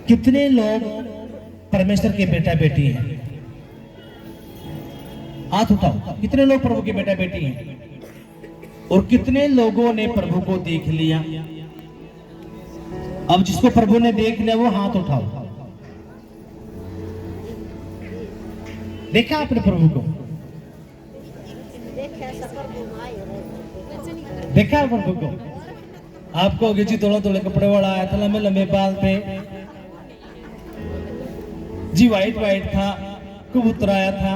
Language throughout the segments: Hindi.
कितने लोग परमेश्वर के बेटा बेटी हैं? हाथ उठाओ। कितने लोग प्रभु के बेटा बेटी हैं? और कितने लोगों ने प्रभु को देख लिया? अब जिसको प्रभु ने देख लिया वो हाथ उठाओ। देखा आपने प्रभु को? देखा प्रभु को? आपको जी थोड़ा थोड़े कपड़े वाला आया था, लंबे लंबे बाल थे जी, वाइट वाइट था, कबूतर आया था।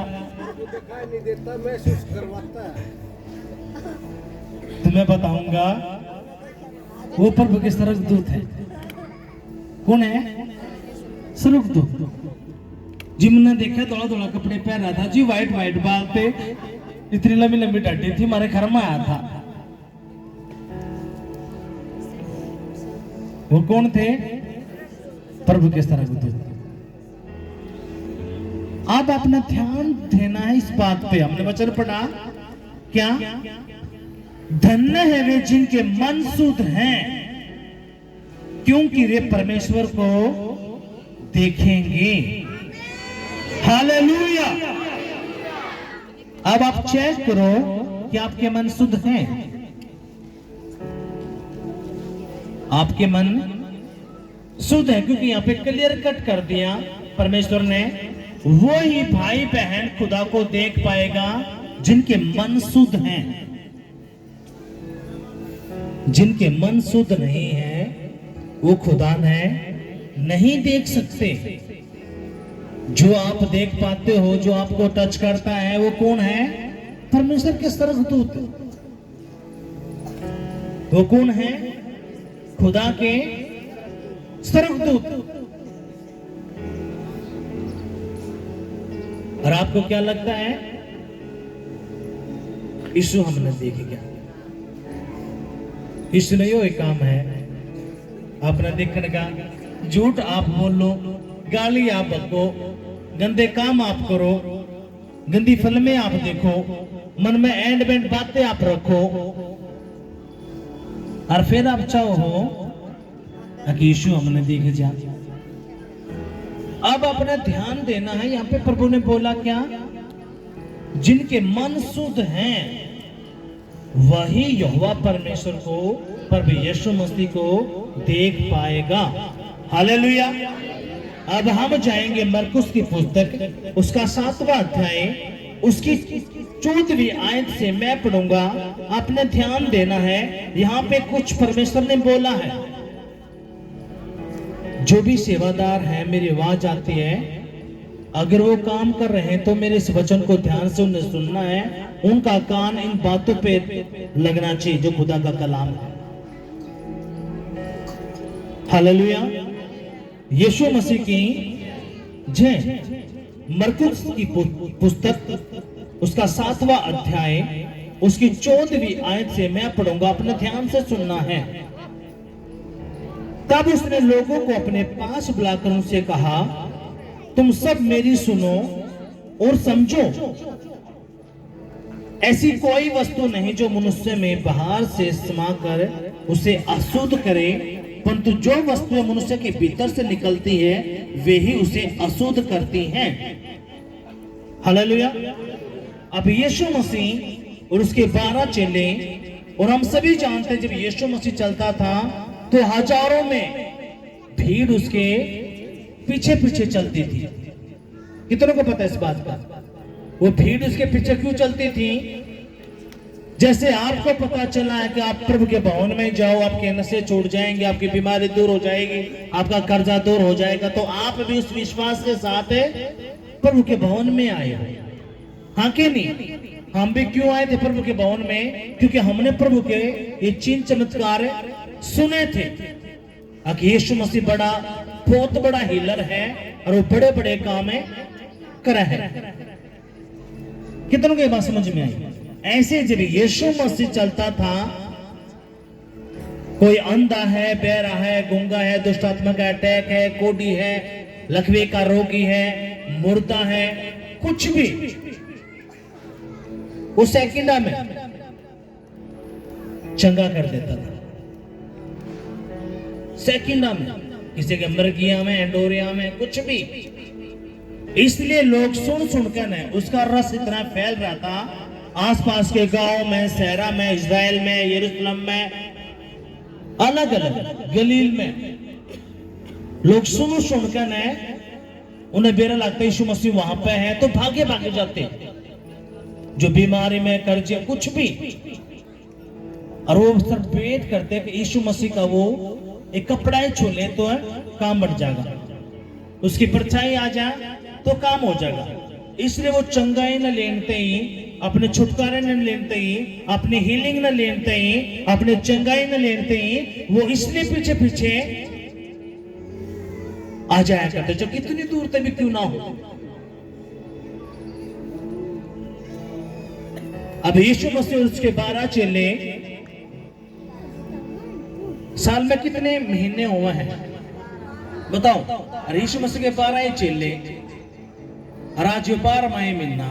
नहीं देता, महसूस करवाता है। तुम्हें बताऊंगा वो प्रभु के स्वर्गदूत है। कौन है? स्वर्गदूत जी। मैंने देखा थोड़ा थोड़ा कपड़े पहन रहा था जी, वाइट वाइट बाल पे, इतनी लंबी लंबी टाटी थी, हमारे घर में आया था। वो कौन थे? प्रभु के स्वर्गदूत। अब अपना ध्यान देना है इस बात पे। हमने वचन पढ़ा क्या? धन्य है वे जिनके मन शुद्ध हैं, क्योंकि वे परमेश्वर को देखेंगे। हालेलुया। अब आप चेक करो कि आपके मन शुद्ध हैं। आपके मन शुद्ध है, क्योंकि यहां पे क्लियर कट कर दिया परमेश्वर ने, वो ही भाई बहन खुदा को देख पाएगा जिनके मन शुद्ध हैं। जिनके मन शुद्ध नहीं है वो खुदा ने नहीं देख सकते। जो आप देख पाते हो, जो आपको टच करता है, वो कौन है? परमेश्वर के स्वर्गदूत। वो कौन है? खुदा के स्वर्गदूत। और आपको क्या लगता है? यीशु हमने देखे क्या? यीशु ने यो एक काम है अपना देखने का। झूठ आप बोलो, गाली आप बको, गंदे काम आप करो, गंदी फिल्में आप देखो, मन में एंड बेंड बातें आप रखो, और फिर आप चाहो कि यीशु हमने देखे जा। अब अपना ध्यान देना है। यहां पे प्रभु ने बोला क्या? जिनके मन शुद्ध हैं वही यहोवा परमेश्वर को, प्रभु यीशु मसीह को देख पाएगा। हालेलुया। अब हम जाएंगे मरकुस की पुस्तक, उसका 7वां अध्याय, उसकी 14वीं आयत से मैं पढ़ूंगा। आपने ध्यान देना है। यहां पे कुछ परमेश्वर ने बोला है। जो भी सेवादार है, मेरी आवाज आती है, अगर वो काम कर रहे हैं तो मेरे इस वचन को ध्यान से उन्हें सुनना है। उनका कान इन बातों पे लगना चाहिए जो खुदा का कलाम है। हालेलुया। यीशु मसीह की जय। मरकुस की पुस्तक, उसका 7वां अध्याय, उसकी 14वीं आयत से मैं पढ़ूंगा। अपने ध्यान से सुनना है। तब उसने लोगों को अपने पास बुलाकर उनसे कहा, तुम सब मेरी सुनो और समझो। ऐसी कोई वस्तु नहीं जो मनुष्य में बाहर से समाकर उसे अशुद्ध करे, परंतु जो वस्तुएं मनुष्य के भीतर से निकलती है वे ही उसे अशुद्ध करती हैं। हालेलुया। अब यीशु मसीह और उसके 12 चेले, और हम सभी जानते हैं जब यीशु मसीह चलता था तो हजारों में भीड़ उसके पीछे पीछे चलती थी। कितनों को पता है इस बात का? वो भीड़ उसके पीछे क्यों चलती थी? जैसे आपको पता चला है कि आप प्रभु के भवन में जाओ, आपके नशे छूट जाएंगे, आपकी बीमारी दूर हो जाएगी, आपका कर्जा दूर हो जाएगा, तो आप भी उस विश्वास के साथ प्रभु के भवन में आए। हाँ कि नहीं? हम भी क्यों आए थे प्रभु के भवन में? क्योंकि हमने प्रभु के ये चिन्ह चमत्कार सुने थे। यीशु मसीह बहुत बड़ा हीलर है और वो बड़े बड़े काम करा है। कितनों की बात समझ में आई? ऐसे जब यीशु मसीह चलता था, कोई अंधा है, बहरा है, गूंगा है, दुष्ट आत्मा का अटैक है, कोढ़ी है, लकवे का रोगी है, मुर्दा है, कुछ भी वो सेकंडा में चंगा कर देता था। सेकंडा में किसी के मर्गिया में, एंडोरिया में, कुछ भी। इसलिए लोग सुन सुनकर न उसका रस इतना फैल रहा था, आसपास के गांव में, सहरा में, इजराइल में, यरूशलेम में, अलग अलग गलील में लोग सुन सुनकर न उन्हें बेरा लगता यीशु मसीह वहां पे है तो भागे भागे जाते, जो बीमारी में, कर्जे, कुछ भी। और वो सब वेट करते कि यीशु मसीह का वो एक कपड़ा ही छू ले तो काम बढ़ जाएगा, उसकी परछाई आ जाए तो काम हो जाएगा। इसलिए वो चंगाई न लेते ही, अपने छुटकारे न लेते ही, अपनी हीलिंग न लेते ही, अपने चंगाई न लेते ही, वो इसलिए पीछे पीछे आ जाया करते, जो कितनी दूर तक भी क्यों ना हो। अब यीशु मसीह और उसके 12 चेले, साल में कितने महीने हुए हैं बताओ? और यीशु मसीह के 12 चेले, और आज 12वां महीना,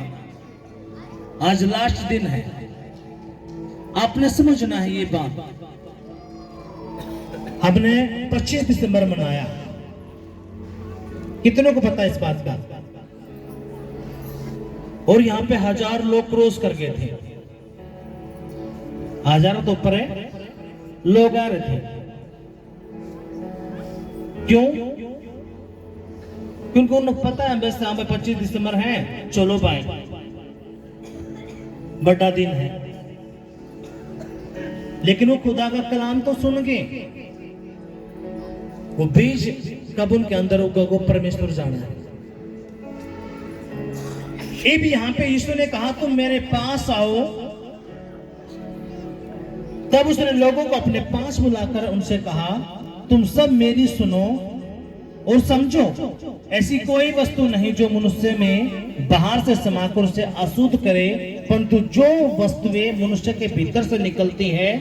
आज लास्ट दिन है। आपने समझना है ये बात। हमने 25 दिसंबर मनाया, कितनों को पता है इस बात का? और यहां पे 1000 लोग क्रॉस कर गए थे, 1000 तो ऊपर है लोग आ रहे थे। क्यों? क्योंकि उनको पता है बस यहाँ पे 25 दिसंबर है, चलो भाई बड़ा दिन है। लेकिन वो खुदा का कलाम तो सुन गए, वो बीज कब उनके अंदर होगा, वो परमेश्वर जाना है। ये भी यहां पे यीशु ने कहा तुम मेरे पास आओ, तब उसने लोगों को अपने पास बुलाकर उनसे कहा तुम सब मेरी सुनो और समझो, ऐसी कोई वस्तु नहीं जो मनुष्य में बाहर से समाकर उसे अशुद्ध करे, परंतु जो वस्तुएं मनुष्य के भीतर से निकलती है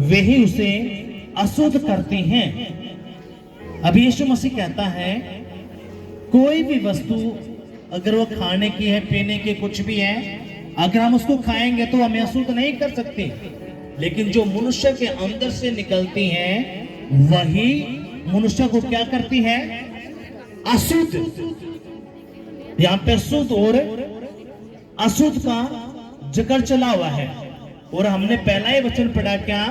वही उसे अशुद्ध करती हैं। अब यीशु मसीह कहता है कोई भी वस्तु अगर वो खाने की है, पीने की कुछ भी है, अगर हम उसको खाएंगे तो हमें अशुद्ध नहीं कर सकते, लेकिन जो मनुष्य के अंदर से निकलती हैं वही मनुष्य को क्या करती है? अशुद्ध। यहां पे शुद्ध और अशुद्ध का जिक्र चला हुआ है। और हमने पहला ही वचन पढ़ा क्या?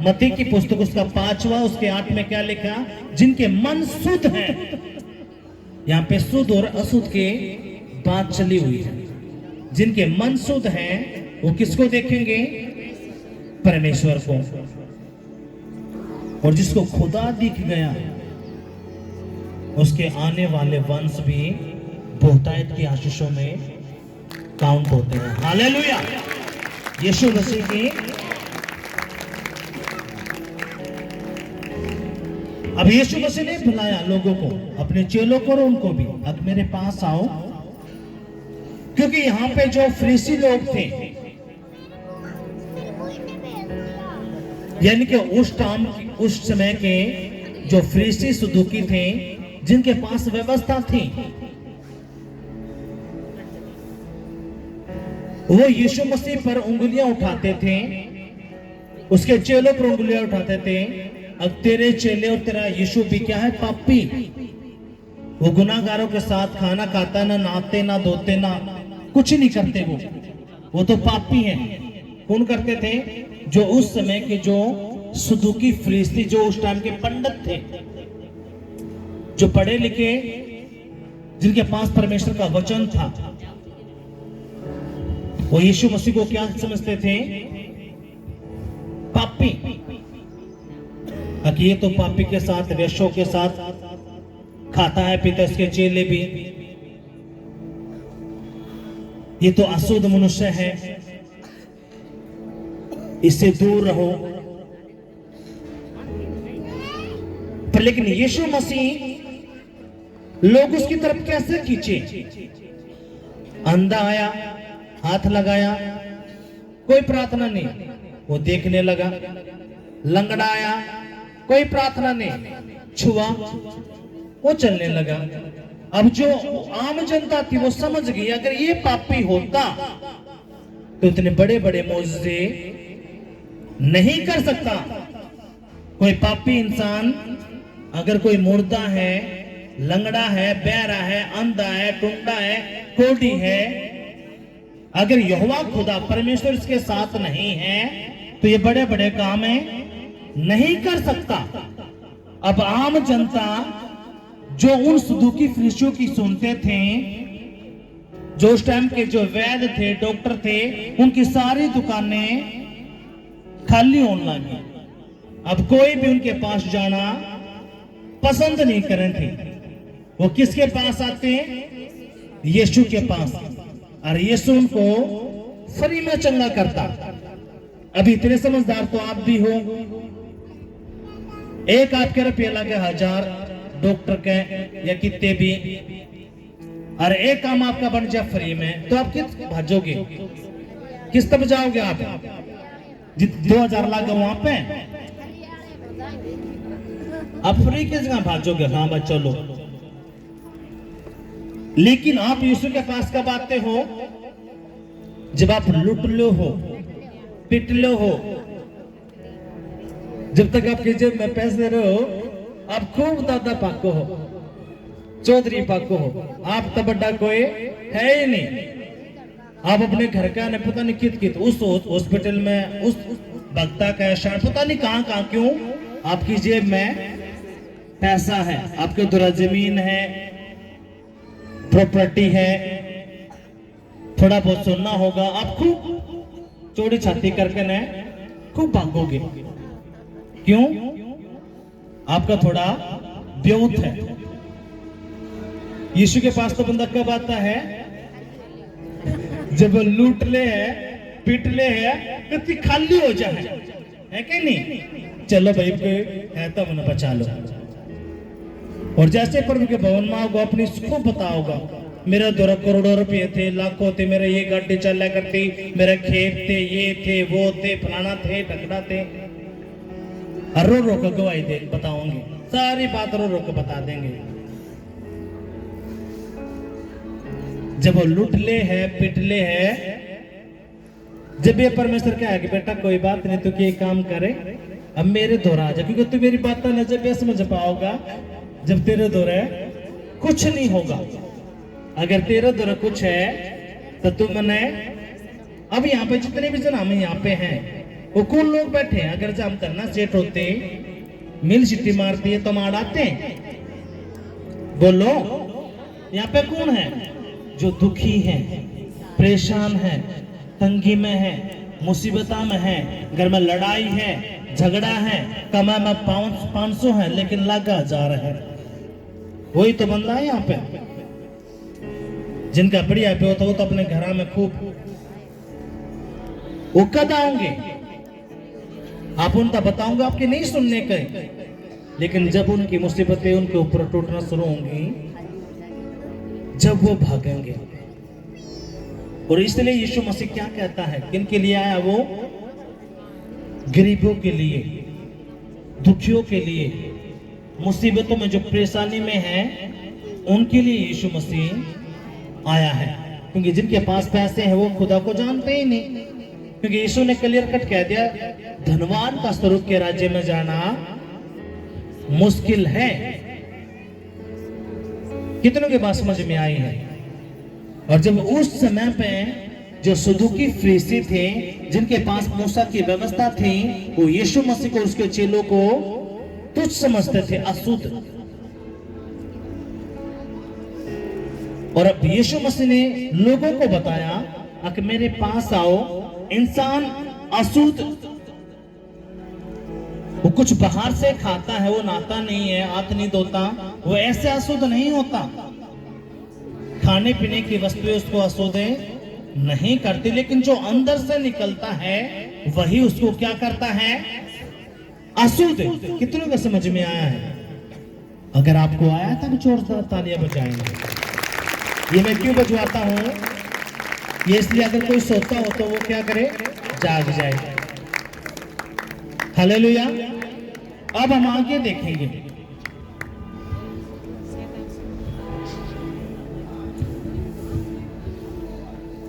मत्ती की पुस्तक उसका 5वां उसके 8 में क्या लिखा? जिनके मन शुद्ध हैं। यहां पे शुद्ध और अशुद्ध के बात चली हुई है। जिनके मन शुद्ध हैं वो किसको देखेंगे? परमेश्वर को। और जिसको खुदा दिख गया उसके आने वाले वंश भी बहुतायत की आशीषों में काउंट होते हैं। हालेलुया। यीशु मसीह की। अब यीशु मसीह ने बुलाया लोगों को, अपने चेलों को और उनको भी, अब मेरे पास आओ, क्योंकि यहां पे जो फरीसी लोग थे, यानी कि उस समय के जो फरीसी सदूकी थे, जिनके पास व्यवस्था थी, वो यीशु मसीह पर उंगलियां उठाते थे, उसके चेलों पर उंगलियां उठाते थे। अब तेरे चेले और तेरा यीशु भी क्या है? पापी। वो गुनाहगारों के साथ खाना खाता, ना नहाते, ना धोते, ना कुछ नहीं करते। वो तो पापी हैं। कौन करते थे? जो उस समय के जो सदूकी फरीसी, जो उस टाइम के पंडित थे, जो पढ़े लिखे, जिनके पास परमेश्वर का वचन था, वो यीशु मसीह को क्या समझते थे? पापी। कि ये तो पापी के साथ, वेश्यों के साथ खाता है, पीता। इसके चेले भी, ये तो अशुद्ध मनुष्य है, इससे दूर रहो। पर लेकिन यीशु मसीह लोग उसकी तरफ कैसे खींचे? अंधा आया, हाथ लगाया, कोई प्रार्थना नहीं, वो देखने लगा। लंगड़ा आया, कोई प्रार्थना नहीं, छुआ, वो चलने लगा। अब जो आम जनता थी वो समझ गई अगर ये पापी होता तो इतने बड़े बड़े मौजूदे नहीं कर सकता। कोई पापी इंसान अगर कोई मुर्दा है, लंगड़ा है, बहरा है, अंधा है, टुंडा है, कोढ़ी है, अगर यहोवा खुदा परमेश्वर इसके साथ नहीं है तो ये बड़े बड़े काम नहीं कर सकता। अब आम जनता जो उन सदूकी फरीसियों की सुनते थे, जो उस टाइम के जो वैद्य थे, डॉक्टर थे, उनकी सारी दुकानें खाली होने लगी। अब कोई भी उनके पास जाना पसंद नहीं करें थे। वो किसके पास आते हैं? यीशु के पास। और यीशु उनको फ्री में चंगा करता। अभी इतने समझदार तो आप भी हो। एक आपके रुपये लगे 1000 डॉक्टर के या कितने भी, और एक काम आपका बन जाए फ्री में, तो आप किस भाजोगे? किस तरफ जाओगे आप? 2000 लगा वहां पे, आप फ्री किस जगह भाजोगे? हाँ बस चलो। लेकिन आप यीशु के पास कब आते हो? जब आप लुट लो हो, पिट लो हो। जब तक आपके जेब में पैसे रहो, आप खूब दादा पाको हो, चौधरी पाको हो, आप तो बड़ा कोई है ही नहीं। आप अपने घर का ने पता नहीं कित उस हॉस्पिटल में, उस भक्ता का शायद पता नहीं कहां कहां, क्यों? आपकी जेब में पैसा है, आपके द्वारा जमीन है, प्रॉपर्टी है, थोड़ा बहुत सुनना होगा, आप खूब चौड़ी छाती करके न खूब भागोगे। क्यों? आपका थोड़ा ब्योत है। यीशु के पास तो बंदा कब आता है? जब लूट ले है, पीट ले है, तो खाली हो जाए, है कि नहीं? चलो भाई है तो मैंने बचा लो। और जैसे प्रभु के भवन में होगा, अपनी खूब पता होगा, मेरे द्वारा करोड़ों रुपये थे, लाखों थे, मेरे ये गाड़ी चला करती, मेरे खेत थे, ये थे, वो थे, फलाना थे, टकरा थे। रो रो कर गवाही दे बताओगे, सारी बात रो रो कर बता देंगे। जब वो लूट ले है, पिट ले है, जब ये परमेश्वर क्या है कि बेटा कोई बात नहीं, तू ये काम करे, अब मेरे द्वारा आ जा, क्योंकि तू मेरी बात ना जब ये समझ पाओगा, जब तेरे द्वारा कुछ नहीं होगा। अगर तेरे द्वारा कुछ है तो तू मने, अब यहाँ पे जितने भी जन हम यहाँ पे हैं, वो कौन लोग बैठे हैं? अगर जब हम करना सेट होते, मिल सिटी मारती है तो मार आते हैं। बोलो, यहाँ पे कौन है जो दुखी है, परेशान है, तंगी में है, मुसीबता में है, घर में लड़ाई है, झगड़ा है, कमा में 500 है लेकिन लगा 1000 है? वही तो बंदा है यहाँ पे। जिनका बढ़िया पे होता, वो तो अपने घर में खूब वो कद आएंगे, आप उनका बताऊंगा, आपके नहीं सुनने के। लेकिन जब उनकी मुसीबतें उनके ऊपर टूटना शुरू होंगी, जब वो भागेंगे। और इसलिए यीशु मसीह क्या कहता है? किन के लिए आया वो? गरीबों के लिए, दुखियों के लिए, मुसीबतों में जो परेशानी में है, उनके लिए यीशु मसीह आया है। क्योंकि जिनके पास पैसे हैं वो खुदा को जानते ही नहीं। क्योंकि यीशु ने क्लियर कट कह दिया, धनवान का स्वरूप के राज्य में जाना मुश्किल है। कितनों के बात समझ में आई है? और जब उस समय पे जो सदूकी फरीसी थे, जिनके पास मूसा की व्यवस्था थी, वो यीशु मसीह को, उसके चेलों को तुच्छ समझते थे, अशुद्ध। और अब यीशु मसीह ने लोगों को बताया कि मेरे पास आओ, इंसान अशुद्ध, वो कुछ बाहर से खाता है, वो नहाता नहीं है, हाथ नहीं धोता, वो ऐसे अशुद्ध नहीं होता। खाने पीने की वस्तुएं उसको अशुद्ध नहीं करती, लेकिन जो अंदर से निकलता है वही उसको क्या करता है? अशुद्ध। कितनों को समझ में आया है? अगर आपको आया तब जोरदार तालियां बजाएंगे। ये मैं क्यों बजवाता हूं? ये इसलिए अगर कोई सोता हो तो वो क्या करे? जाग जाए। हालेलुया। अब हम आगे देखेंगे।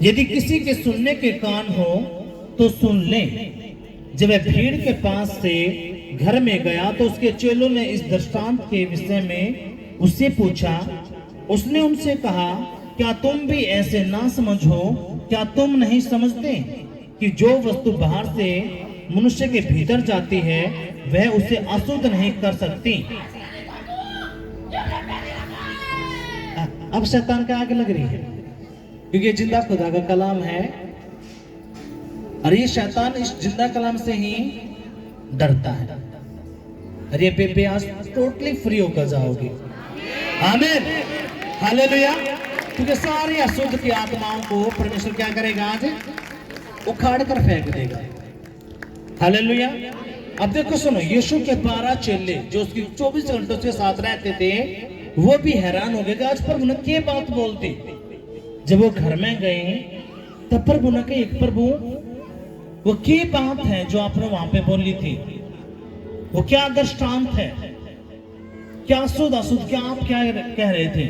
यदि किसी के सुनने के कान हो तो सुन ले। जब वह भीड़ के पास से घर में गया तो उसके चेलों ने इस दृष्टांत के विषय में उससे पूछा। उसने उनसे कहा, क्या तुम भी ऐसे ना समझो? क्या तुम नहीं समझते कि जो वस्तु बाहर से मनुष्य के भीतर जाती है वह उसे अशुद्ध नहीं कर सकती? अब शैतान का आग लग रही है, क्योंकि ये जिंदा खुदा का कलाम है और ये शैतान इस जिंदा कलाम से ही डरता है। और ये बेबे आज टोटली फ्री होकर जाओगे। आमीन, हालेलुया। क्योंकि सारी अशुद्ध की आत्माओं को परमेश्वर क्या करेगा? आज उखाड़ कर फेंक देगा। हालेलुया। अब देखो सुनो, यीशु के 12 चेले जो उसकी 24 घंटों के साथ रहते थे, वो भी हैरान हो गए कि आज प्रभु ने क्या बात बोलती। जब वो घर में गए तब प्रभु ने कहा, प्रभु वो क्या बात है जो आपने वहां पे बोली थी? वो क्या दृष्टांत है? क्या अशुद्ध अशुद्ध क्या आप क्या कह रहे थे?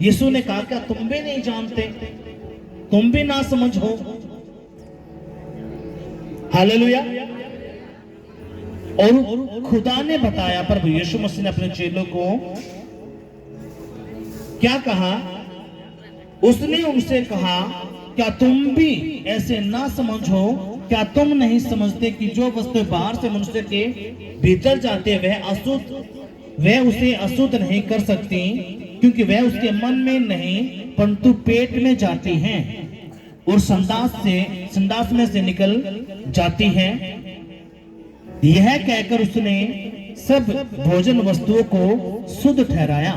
यीशु ने कहा, क्या तुम भी नहीं जानते? तुम भी ना समझ हो? हालेलुया। और खुदा ने बताया, प्रभु यीशु मसीह ने अपने चेलों को क्या कहा? उसने उनसे कहा, क्या तुम भी ऐसे ना समझो? क्या तुम नहीं समझते कि जो वस्तु बाहर से मनुष्य के भीतर जाते वह उसे अशुद्ध नहीं कर सकती, क्योंकि वह उसके मन में नहीं परंतु पेट में जाती हैं और संडास में से निकल जाती हैं। यह कहकर उसने सब भोजन वस्तुओं को शुद्ध ठहराया।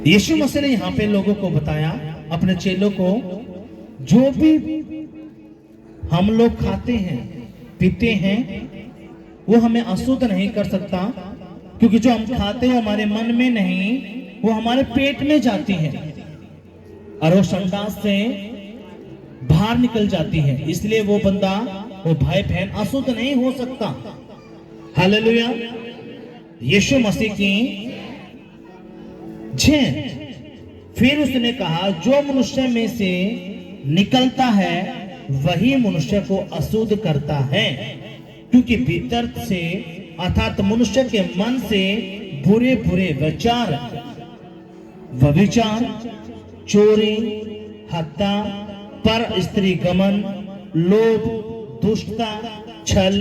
यीशु मसीह ने यहाँ पे लोगों को बताया, अपने चेलों को, जो भी हम लोग खाते हैं पीते हैं वो हमें अशुद्ध नहीं कर सकता, क्योंकि जो हम खाते हैं हमारे मन में नहीं, वो हमारे पेट में जाती है और वो संडास से बाहर निकल जाती है। इसलिए वो बंदा, वो भाई बहन अशुद्ध नहीं हो सकता। हालेलुया। यीशु मसीह की जय। फिर उसने कहा, जो मनुष्य में से निकलता है वही मनुष्य को अशुद्ध करता है, क्योंकि भीतर से अर्थात मनुष्य के मन से बुरे बुरे विचार, व्यभिचार, चोरी, हत्या, पर स्त्री गमन, लोभ, दुष्टता, छल,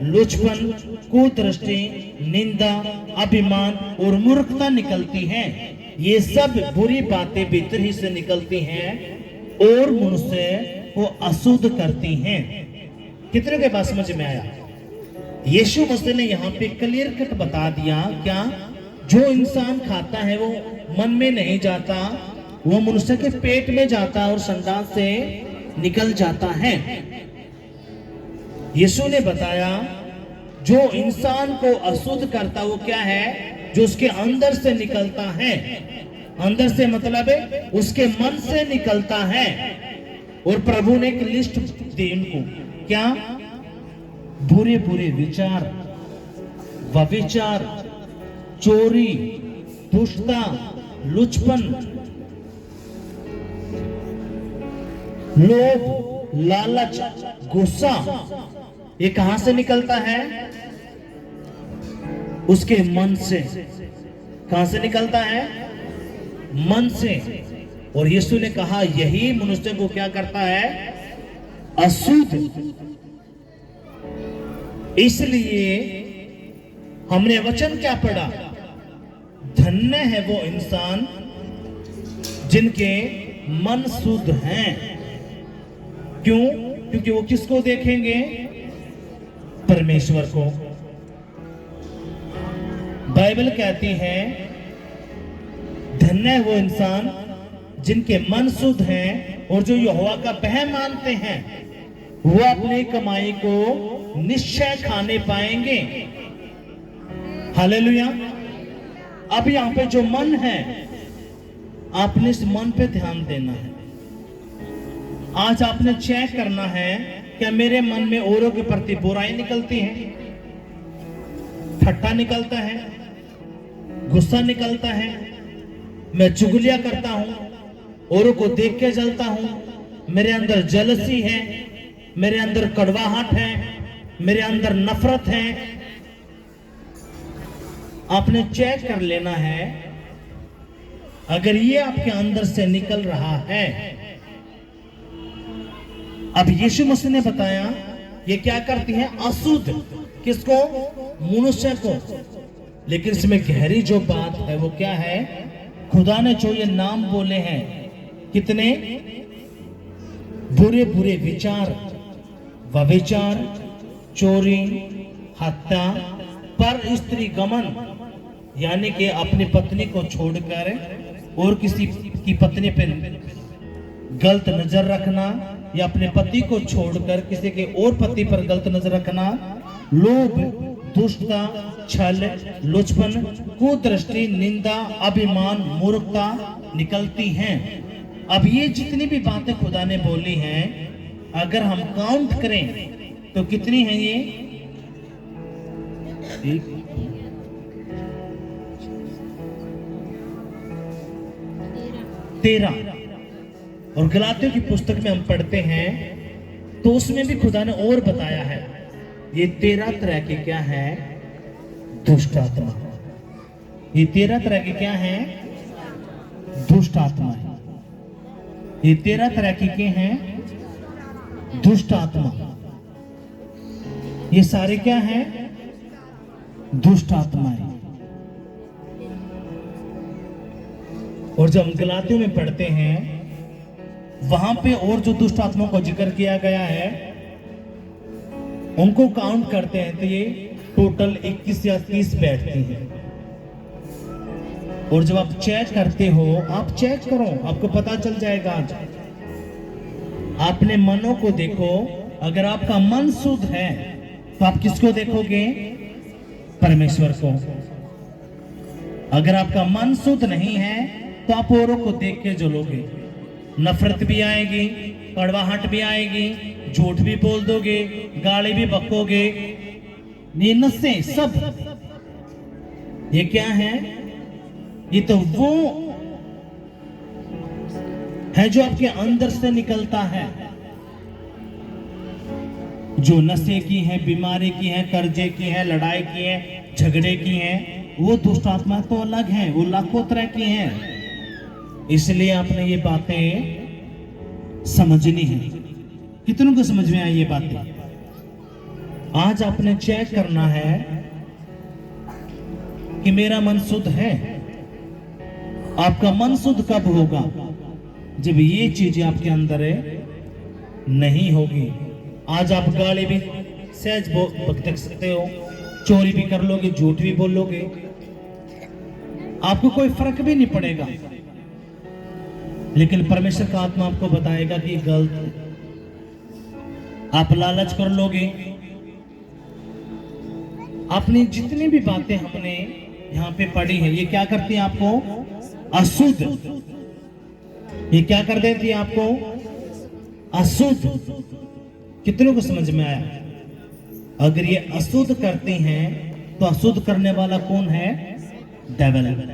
लुचपन, कुदृष्टि, निंदा, अभिमान और मूर्खता निकलती हैं। ये सब बुरी बातें भीतर ही से निकलती हैं और मनुष्य को अशुद्ध करती हैं। कितने के बात समझ में आया? यीशु मसीह ने यहाँ पे क्लियर कट बता दिया, क्या जो इंसान खाता है वो मन में नहीं जाता, वो मनुष्य के पेट में जाता और संडास से निकल जाता है। यीशु ने बताया, जो इंसान को अशुद्ध करता वो क्या है? जो उसके अंदर से निकलता है। अंदर से मतलब है उसके मन से निकलता है। और प्रभु ने एक लिस्ट दी इनको, क्या? बुरे बुरे विचार, व्यभिचार, चोरी, दुष्टता, लुचपन, लोभ, लालच, गुस्सा, ये कहां से निकलता है? उसके मन से। कहां से निकलता है? मन से। और यीशु ने कहा, यही मनुष्य को क्या करता है? अशुद्ध। इसलिए हमने वचन क्या पढ़ा? धन्य है वो इंसान जिनके मन शुद्ध हैं। क्यों? क्योंकि वो किसको देखेंगे? परमेश्वर को। बाइबल कहती है, धन्य है वो इंसान जिनके मन शुद्ध हैं और जो यहोवा का भय मानते हैं, वो अपनी कमाई को निश्चय खाने पाएंगे। हालेलुया। अब यहां पे जो मन है, आपने इस मन पे ध्यान देना है। आज आपने चेक करना है, क्या मेरे मन में औरों के प्रति बुराई निकलती है, ठट्ठा निकलता है, गुस्सा निकलता है, मैं चुगलिया करता हूं, औरों को देख के जलता हूं, मेरे अंदर जलसी है, मेरे अंदर कड़वाहट है, मेरे अंदर नफरत है, आपने चेक कर लेना है। अगर ये आपके अंदर से निकल रहा है, अब यीशु मसीह ने बताया ये क्या करती है, अशुद्ध। किसको? मनुष्य को। लेकिन इसमें गहरी जो बात है वो क्या है, खुदा ने जो ये नाम बोले हैं, कितने बुरे बुरे विचार, व्यभिचार, चोरी, हत्या, पर स्त्री गमन, यानी कि अपनी पत्नी को छोड़कर और किसी की पत्नी पर गलत नजर रखना, या अपने पति को छोड़कर किसी के और पति पर गलत नजर रखना, लोभ, दुष्टता, छल, लुचपन, कुदृष्टि, निंदा, अभिमान, मूर्खता निकलती हैं। अब ये जितनी भी बातें खुदा ने बोली हैं, अगर हम काउंट करें तो कितनी हैं ये? 13। और गलातियों की पुस्तक में हम पढ़ते हैं तो उसमें भी खुदा ने और बताया है, ये 13 तरह के क्या है, दुष्ट आत्मा। ये 13 तरह के क्या है, दुष्ट आत्मा है। ये 13 तरह की क्या हैं, दुष्ट आत्मा। ये सारे क्या हैं, दुष्ट आत्माएं। और जब हम गलातियों में पढ़ते हैं वहां पे और जो दुष्ट आत्माओं को जिक्र किया गया है उनको काउंट करते हैं तो ये टोटल 21 या 30 बैठती हैं। और जब आप चेक करते हो, आप चेक करो, आपको पता चल जाएगा। आज अपने मनों को देखो, अगर आपका मन शुद्ध है तो आप किसको देखोगे, परमेश्वर को। अगर आपका मन शुद्ध नहीं है तो आप औरों को देख के जलोगे, नफरत भी आएगी, कड़वाहट भी आएगी, झूठ भी बोल दोगे, गाली भी बकोगे, ये नशे सब ये क्या है, ये तो वो है जो आपके अंदर से निकलता है, जो नशे की है, बीमारी की है, कर्जे की है, लड़ाई की है, झगड़े की है, वो दुष्ट आत्मा तो अलग है, वो लाखों तरह की हैं। इसलिए आपने ये बातें समझनी है। कितनों को समझ में आई ये बातें? आज आपने चेक करना है कि मेरा मन शुद्ध है। आपका मन शुद्ध कब होगा, जब ये चीजें आपके अंदर नहीं होगी। आज आप गाली भी सहज बक सकते हो, चोरी भी कर लोगे, झूठ भी बोल लोगे, आपको कोई फर्क भी नहीं पड़ेगा। लेकिन परमेश्वर का आत्मा आपको बताएगा कि गलत। आप लालच कर लोगे। आपने जितनी भी बातें हमने यहाँ पे पढ़ी है, ये क्या करती है आपको, अशुद्ध। ये क्या कर देती है आपको, अशुद्ध। कितनों को समझ में आया? अगर ये अशुद्ध करती हैं तो अशुद्ध करने वाला कौन है, डेविल।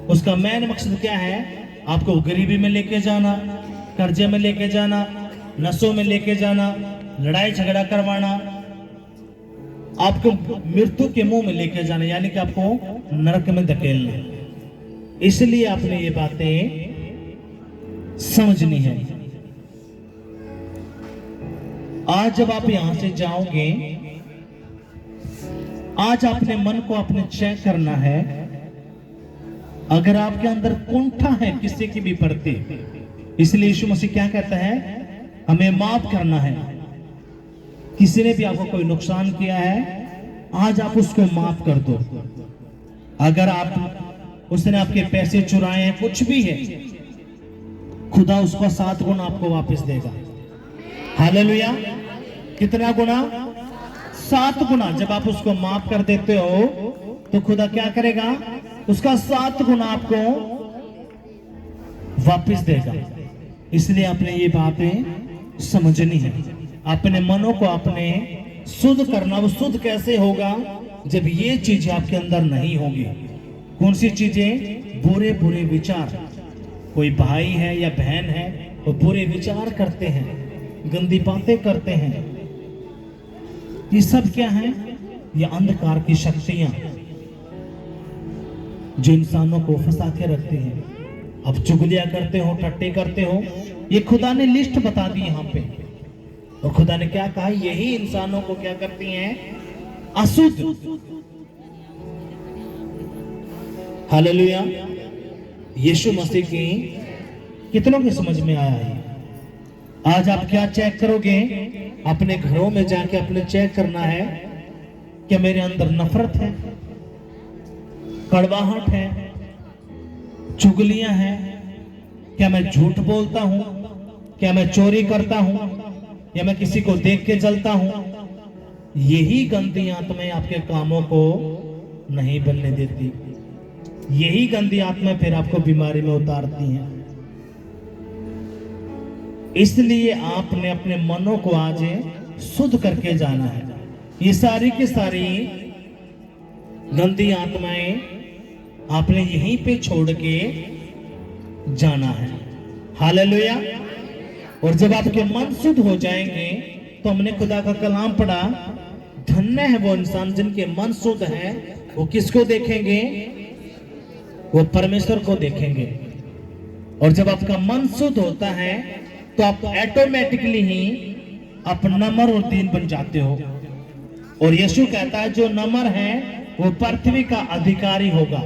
उसका मेन मकसद क्या है, आपको गरीबी में लेके जाना, कर्जे में लेके जाना, नशों में लेके जाना, लड़ाई झगड़ा करवाना, आपको मृत्यु के मुंह में लेके जाना, यानी कि आपको नरक में धकेलना। इसलिए आपने ये बातें समझनी है। आज जब आप यहां से जाओगे, आज अपने मन को आपने चेक करना है। अगर आपके अंदर कुंठा है किसी की भी प्रति, इसलिए यीशु मसीह क्या कहता है, हमें माफ करना है। किसी ने भी आपको कोई नुकसान किया है, आज आप उसको माफ कर दो। अगर आप उसने आपके पैसे चुराए हैं, कुछ भी है, खुदा उसका 7 गुना आपको वापस देगा। हालेलुया। कितना गुना? 7 गुना। जब आप उसको माफ कर देते हो तो खुदा क्या करेगा, उसका 7 गुना आपको वापस देगा। इसलिए आपने ये बातें समझनी है। अपने मनों को आपने शुद्ध करना। वो शुद्ध कैसे होगा, जब ये चीजें आपके अंदर नहीं होगी। कौन सी चीजें? बुरे बुरे विचार। कोई भाई है या बहन है, वो बुरे विचार करते हैं, गंदी बातें करते हैं, ये सब क्या है? ये अंधकार की शक्तियां जो इंसानों को फंसा के रखते हैं। अब चुगलियां करते हो, टट्टे करते हो, ये खुदा ने लिस्ट बता दी यहाँ पे। और खुदा ने क्या कहा? यही इंसानों को क्या करती हैं? अशुद्ध। हालेलुया। यीशु मसीह की कितनों की समझ में आया है? आज आप क्या चेक करोगे? अपने घरों में जाके अपने चेक करना है, क्या मेरे अंदर नफरत है, कड़वाहट है, चुगलियां हैं, क्या मैं झूठ बोलता हूं, क्या मैं चोरी करता हूं, या मैं किसी को देख के जलता हूं? यही गंदी आत्माएं आपके कामों को नहीं बनने देती। यही गंदी आत्माएं फिर आपको बीमारी में उतारती हैं। इसलिए आपने अपने मनों को आज शुद्ध करके जाना है। ये सारी की सारी गंदी आत्माएं आपने यहीं पे छोड़ के जाना है। हालेलुया। और जब आपके मन शुद्ध हो जाएंगे तो हमने खुदा का कलाम पढ़ा, धन्य है वो इंसान जिनके मन शुद्ध है। वो किसको देखेंगे? वो परमेश्वर को देखेंगे। और जब आपका मन शुद्ध होता है तो आप ऑटोमेटिकली ही आप नम्र और दीन बन जाते हो। और यीशु कहता है जो नम्र है वो पृथ्वी का अधिकारी होगा।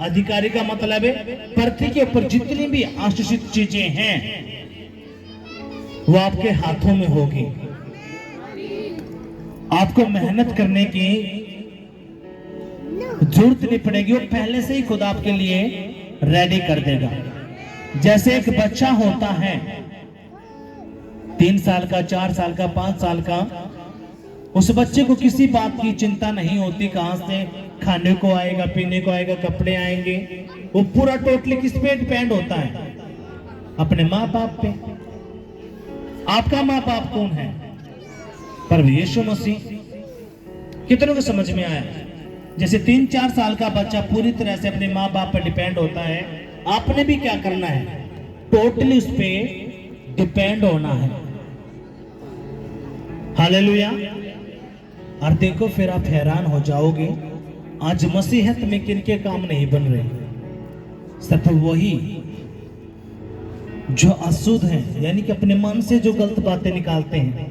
अधिकारी का मतलब है पृथ्वी के ऊपर जितनी भी आशीषित चीजें हैं वो आपके हाथों में होगी। आपको मेहनत करने की जरूरत नहीं पड़ेगी, वो पहले से ही खुद आपके लिए रेडी कर देगा। जैसे एक बच्चा होता है 3 साल का, 4 साल का, 5 साल का, उस बच्चे को किसी बात की चिंता नहीं होती, कहां से खाने को आएगा, पीने को आएगा, कपड़े आएंगे। वो पूरा टोटली किस पे डिपेंड होता है? अपने माँ बाप पे। आपका माँ बाप कौन है? पर यीशु मसीह। कितनों को समझ में आया? जैसे 3-4 साल का बच्चा पूरी तरह से अपने माँ बाप पर डिपेंड होता है, आपने भी क्या करना है? टोटली उस पे डिपेंड होना है। हालेलुया। और देखो फिर आप हैरान हो जाओगे, आज मसीहत में किनके काम नहीं बन रहे? सिर्फ वही जो अशुद्ध हैं, यानी कि अपने मन से जो गलत बातें निकालते हैं।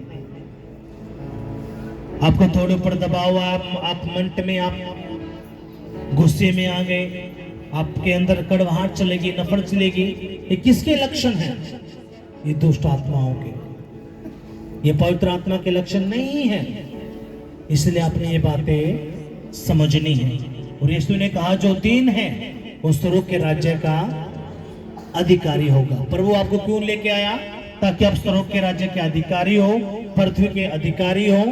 आपको थोड़े ऊपर दबाव, आप मिनट में आप गुस्से में आ गए, आपके अंदर कड़वाहट चलेगी, नफरत चलेगी। ये किसके लक्षण हैं? ये दुष्ट आत्माओं के, ये पवित्र आत्मा के लक्षण नहीं है। इसलिए आपने ये बातें समझनी है। और यीशु ने कहा जो दीन है वो स्वर्ग के राज्य का अधिकारी होगा। पर वो आपको क्यों लेके आया? ताकि आप स्वर्ग के राज्य के अधिकारी हो, पृथ्वी के अधिकारी हो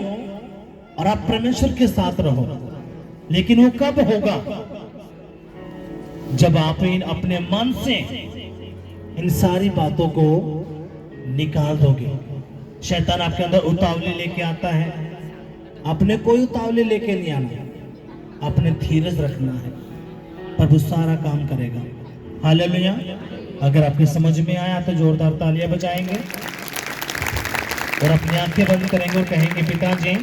और आप परमेश्वर के साथ रहो। लेकिन वो कब होगा? जब आप अपने मन से इन सारी बातों को निकाल दोगे। शैतान आपके अंदर उतावली लेके आता है, आपने कोई उतावली लेके नहीं आना, आपने धीरज रखना है, पर वो सारा काम करेगा। हालेलुया। अगर आपके समझ में आया तो जोरदार तालियां बजाएंगे और अपनी आंखें बंद करेंगे और कहेंगे पिताजी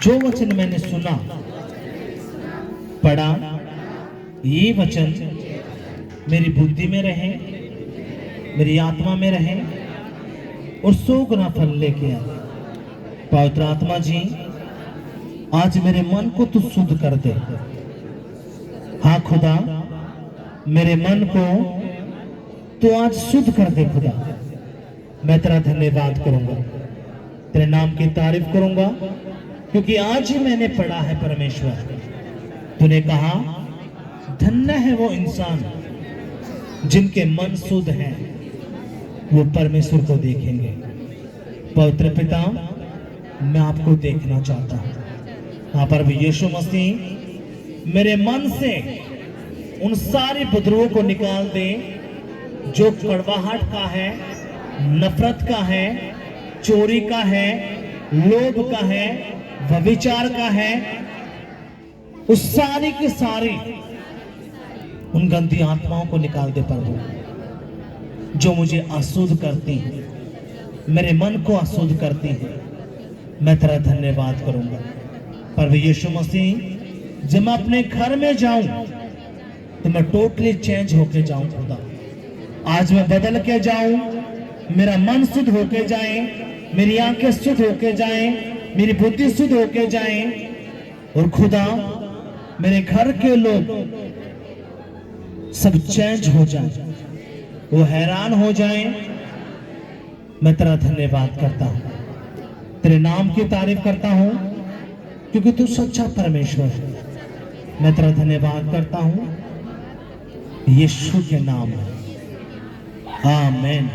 जो वचन मैंने सुना पढ़ा, ये वचन मेरी बुद्धि में रहे, मेरी आत्मा में रहे और 100 गुना फल लेके आए। पवित्र आत्मा जी आज मेरे मन को तू शुद्ध कर दे। हाँ खुदा, मेरे मन को तू आज शुद्ध कर दे। खुदा मैं तेरा धन्यवाद करूंगा, तेरे नाम की तारीफ करूंगा, क्योंकि आज ही मैंने पढ़ा है परमेश्वर, तूने कहा धन्य है वो इंसान जिनके मन शुद्ध हैं, वो परमेश्वर को देखेंगे। पवित्र पिता, मैं आपको देखना चाहता हूं। यहाँ पर भी यीशु मसीह मेरे मन से उन सारे बुद्रुओं को निकाल दे जो कड़वाहट का है, नफरत का है, चोरी का है, लोभ का है, व्यभिचार का है। उस सारी की सारी उन गंदी आत्माओं को निकाल दे प्रभु, जो मुझे अशुद्ध करती हैं, मेरे मन को अशुद्ध करती हैं। मैं तेरा धन्यवाद करूंगा। पर यीशु मसीह, जब मैं अपने घर में जाऊं तो मैं टोटली चेंज होके जाऊं खुदा। आज मैं बदल के जाऊं, मेरा मन शुद्ध होके जाए, मेरी आंखें शुद्ध होके जाए, मेरी बुद्धि शुद्ध होके जाए, और खुदा मेरे घर के लोग सब चेंज हो जाए, वो हैरान हो जाए। मैं तेरा धन्यवाद करता हूं, तेरे नाम की तारीफ करता हूं, क्योंकि तू सच्चा परमेश्वर है। मैं तेरा धन्यवाद करता हूं यीशु के नाम में, आमीन।